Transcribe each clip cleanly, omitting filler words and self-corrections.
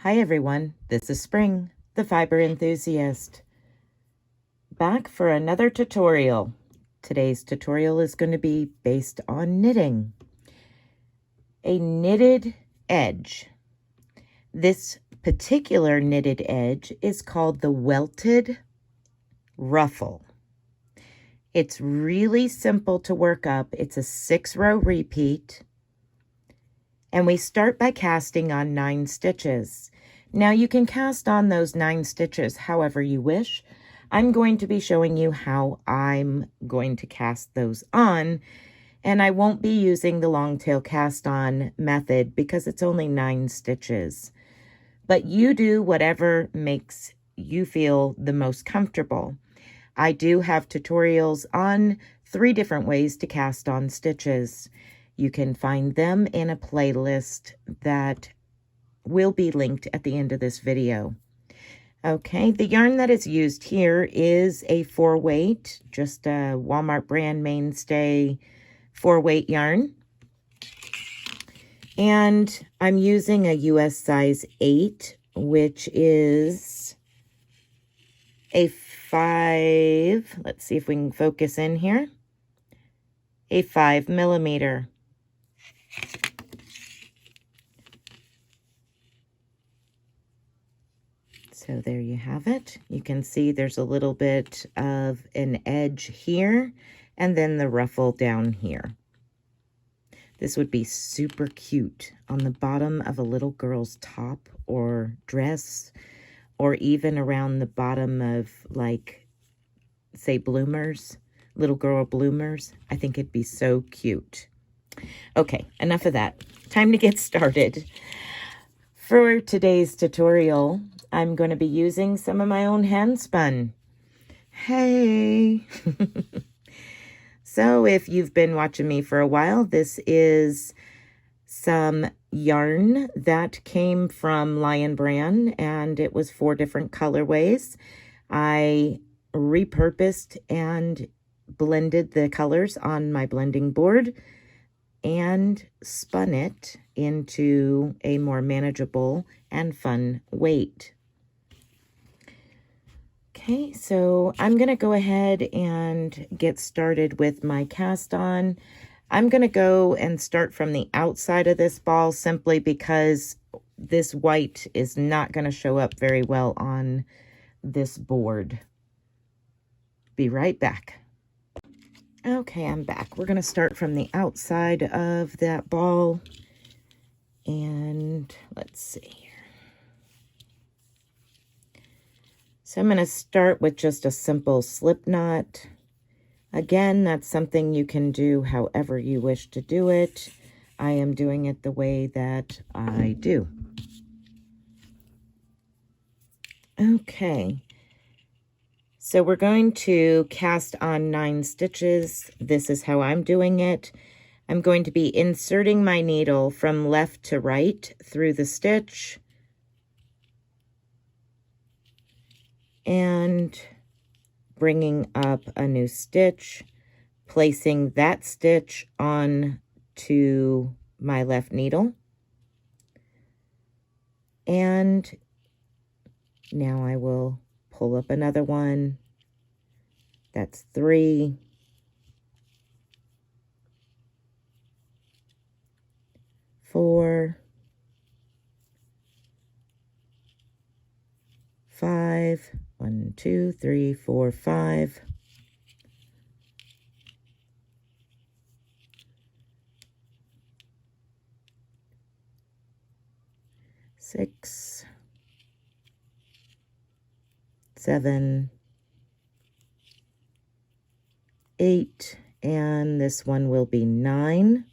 Hi everyone, this is Spring, the fiber enthusiast, back for another tutorial. Today's tutorial is going to be based on knitting. A knitted edge. This particular knitted edge is called the Welted Ruffle. It's really simple to work up. It's a 6-row repeat. And we start by casting on 9 stitches. Now you can cast on those 9 stitches however you wish. I'm going to be showing you how I'm going to cast those on, and I won't be using the long tail cast on method because it's only 9 stitches. But you do whatever makes you feel the most comfortable. I do have tutorials on 3 different ways to cast on stitches. You can find them in a playlist that will be linked at the end of this video. Okay, the yarn that is used here is a 4-weight, just a Walmart brand mainstay 4-weight yarn. And I'm using a US size 8, which is a 5, let's see if we can focus in here, a 5mm. So there you have it. You can see there's a little bit of an edge here and then the ruffle down here. This would be super cute on the bottom of a little girl's top or dress, or even around the bottom of, like, say, bloomers, little girl bloomers. I think it'd be so cute. Okay, enough of that. Time to get started. For today's tutorial, I'm going to be using some of my own hand spun. Hey! So if you've been watching me for a while, this is some yarn that came from Lion Brand, and it was 4 different colorways. I repurposed and blended the colors on my blending board and spun it into a more manageable and fun weight. Okay, so I'm going to go ahead and get started with my cast on. I'm going to go and start from the outside of this ball simply because this white is not going to show up very well on this board. Be right back. Okay, I'm back. We're going to start from the outside of that ball. And let's see here. So I'm going to start with just a simple slip knot. Again, that's something you can do however you wish to do it. I am doing it the way that I do. Okay. So we're going to cast on 9 stitches. This is how I'm doing it. I'm going to be inserting my needle from left to right through the stitch and bringing up a new stitch, placing that stitch on to my left needle. And now I will pull up another one. That's 3. 4, 5, 1, 2, 3, 4, 5. 6, 7, 8, and this one will be 9.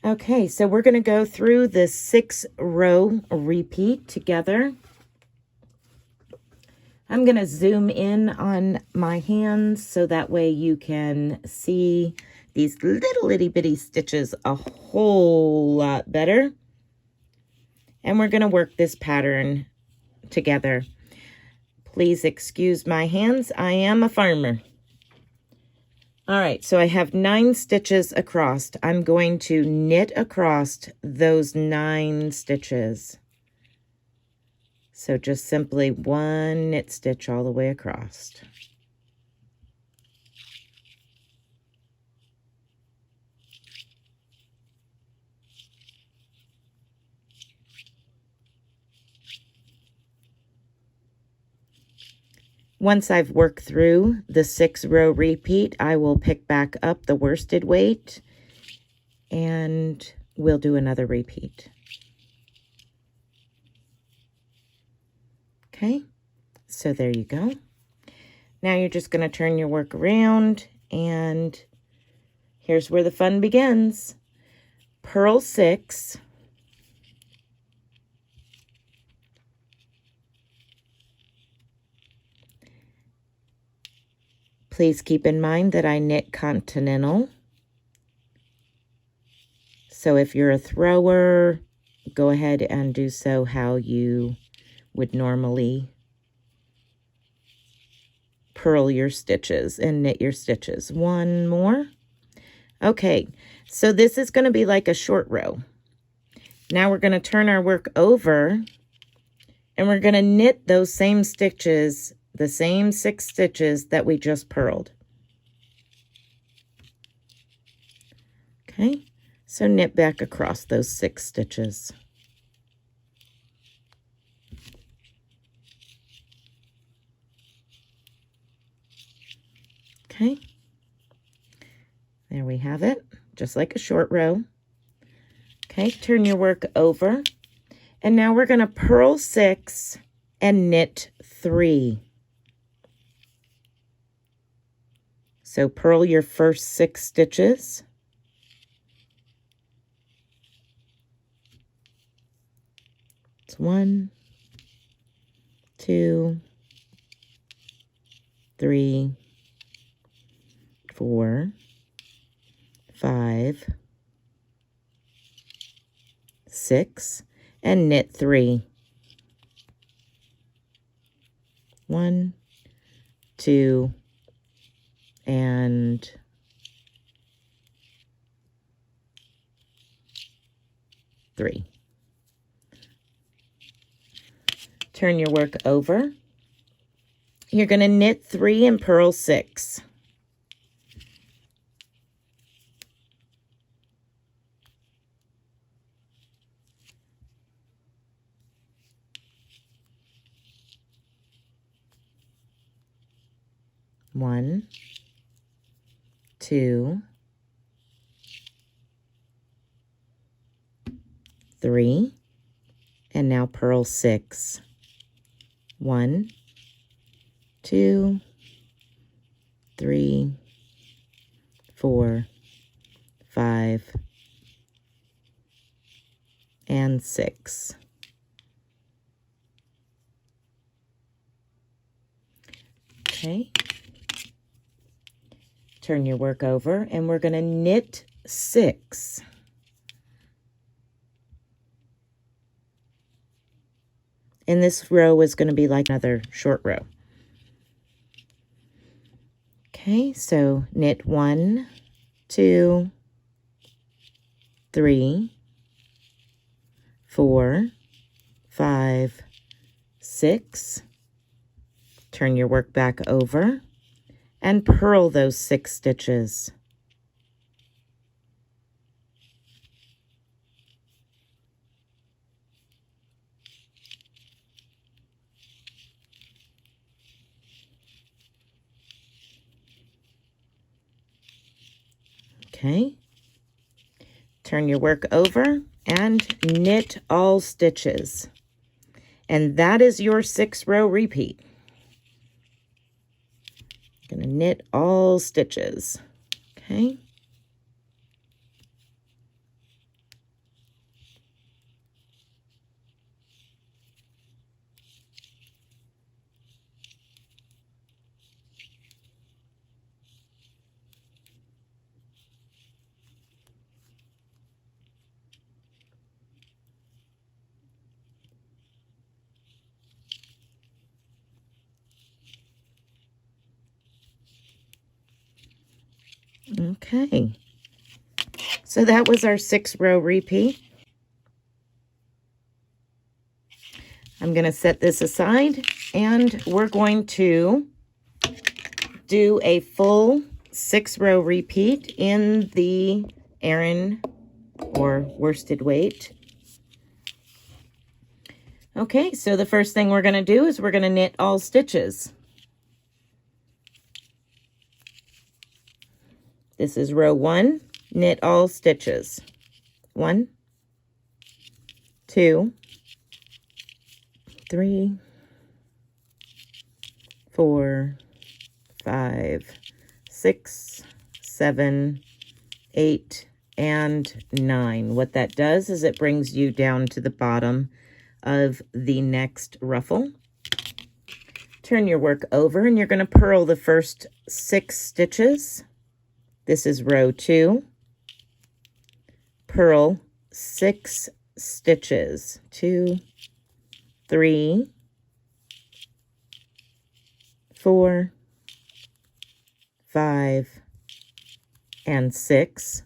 Okay, so we're going to go through the 6-row repeat together. I'm going to zoom in on my hands so that way you can see these little itty bitty stitches a whole lot better. And we're going to work this pattern together. Please excuse my hands. I am a farmer. All right, so I have 9 stitches across. I'm going to knit across those 9 stitches. So just simply 1 knit stitch all the way across. Once I've worked through the 6-row repeat, I will pick back up the worsted weight and we'll do another repeat. Okay, so there you go. Now you're just going to turn your work around, and here's where the fun begins. Purl 6. Please keep in mind that I knit continental. So if you're a thrower, go ahead and do so how you would normally purl your stitches and knit your stitches. 1 more. Okay, so this is going to be like a short row. Now we're going to turn our work over and we're going to knit those same stitches, the same 6 stitches that we just purled. Okay, so knit back across those 6 stitches. Okay, there we have it, just like a short row. Okay, turn your work over, and now we're going to purl 6 and knit 3. So purl your first 6 stitches. It's 1, 2, 3, 4, 5, 6, and knit 3. 1, 2, and 3. Turn your work over. You're going to knit 3 and purl 6. One, 2, 3, and now purl 6. 1, 2, 3, 4, 5, and 6. Okay. Turn your work over, and we're going to knit 6. And this row is going to be like another short row. Okay, so knit 1, 2, 3, 4, 5, 6. Turn your work back over and purl those 6 stitches. Okay, turn your work over and knit all stitches. And that is your 6-row repeat. Going to knit all stitches. Okay. Okay, so that was our 6-row repeat. I'm going to set this aside, and we're going to do a full 6-row repeat in the Aran or worsted weight. Okay, so the first thing we're going to do is we're going to knit all stitches. This is row 1, knit all stitches. 1, 2, 3, 4, 5, 6, 7, 8, and 9. What that does is it brings you down to the bottom of the next ruffle. Turn your work over, and you're going to purl the first 6 stitches. This is row 2. Purl 6 stitches. 2, 3, 4, 5, and 6.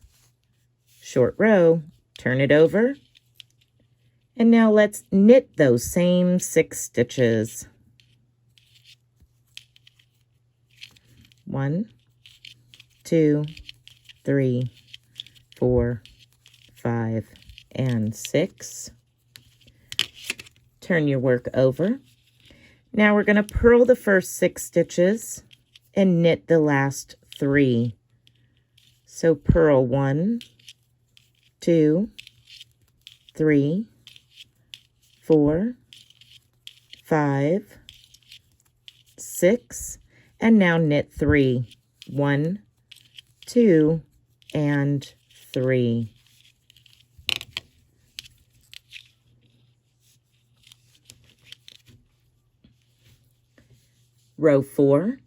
Short row, turn it over. And now let's knit those same 6 stitches. 1, 2, 3, 4, 5, and 6. Turn your work over. Now we're going to purl the first 6 stitches and knit the last 3. So purl 1, 2, 3, 4, 5, 6, and now knit 3. 1, 2, and 3. Row 4,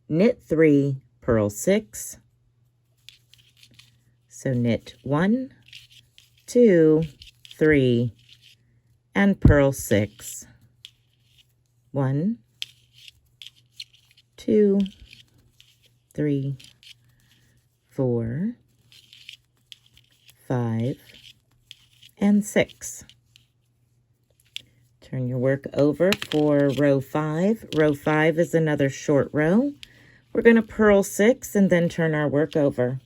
knit 3, purl 6. So knit 1, 2, 3, and purl 6. 1, 2, 3, 4, 5, and 6. Turn your work over for row 5. Row 5 is another short row. We're going to purl 6 and then turn our work over.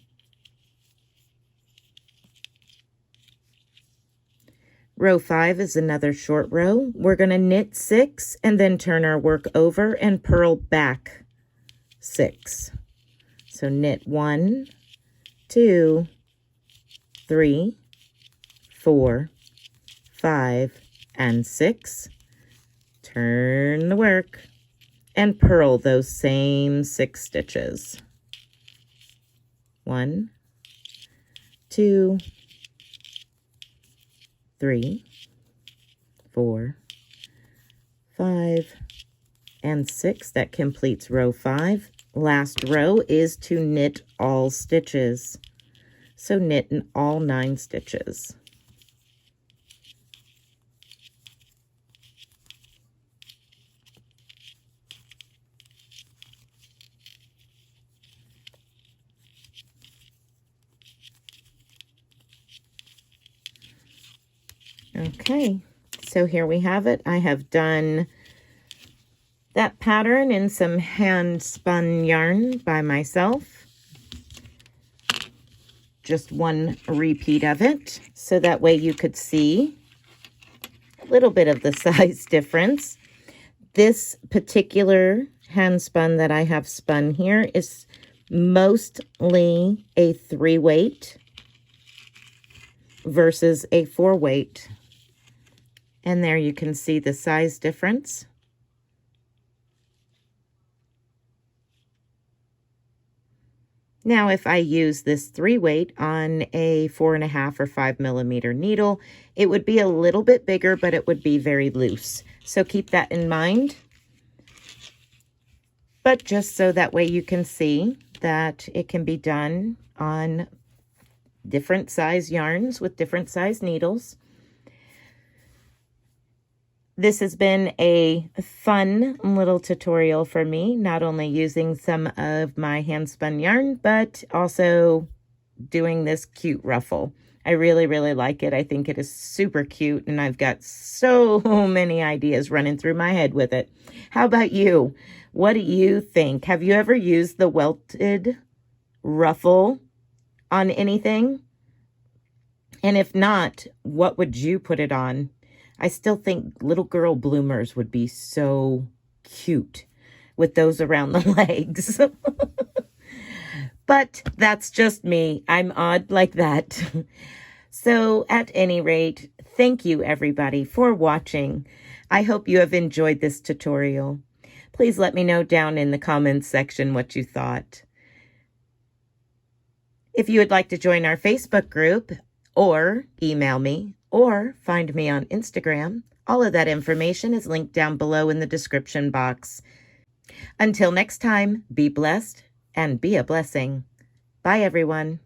Row 5 is another short row. We're going to knit 6 and then turn our work over and purl back 6. So knit 1, 2, 3, 4, 5, and 6. Turn the work and purl those same 6 stitches. 1, 2, 3, 4, 5, and 6. That completes row 5. Last row is to knit all stitches. So knit in all 9 stitches. Okay, so here we have it. I have done that pattern in some hand spun yarn by myself. Just one repeat of it, so that way you could see a little bit of the size difference. This particular hand spun that I have spun here is mostly a 3-weight versus a 4-weight. And there you can see the size difference. Now, if I use this 3-weight on a 4.5 or 5 millimeter needle, it would be a little bit bigger, but it would be very loose. So keep that in mind. But just so that way you can see that it can be done on different size yarns with different size needles. This has been a fun little tutorial for me, not only using some of my hand-spun yarn, but also doing this cute ruffle. I really, really like it. I think it is super cute, and I've got so many ideas running through my head with it. How about you? What do you think? Have you ever used the Welted Ruffle on anything? And if not, what would you put it on? I still think little girl bloomers would be so cute with those around the legs. But that's just me. I'm odd like that. So at any rate, thank you everybody for watching. I hope you have enjoyed this tutorial. Please let me know down in the comments section what you thought. If you would like to join our Facebook group, or email me, or find me on Instagram, all of that information is linked down below in the description box. Until next time, be blessed and be a blessing. Bye, everyone.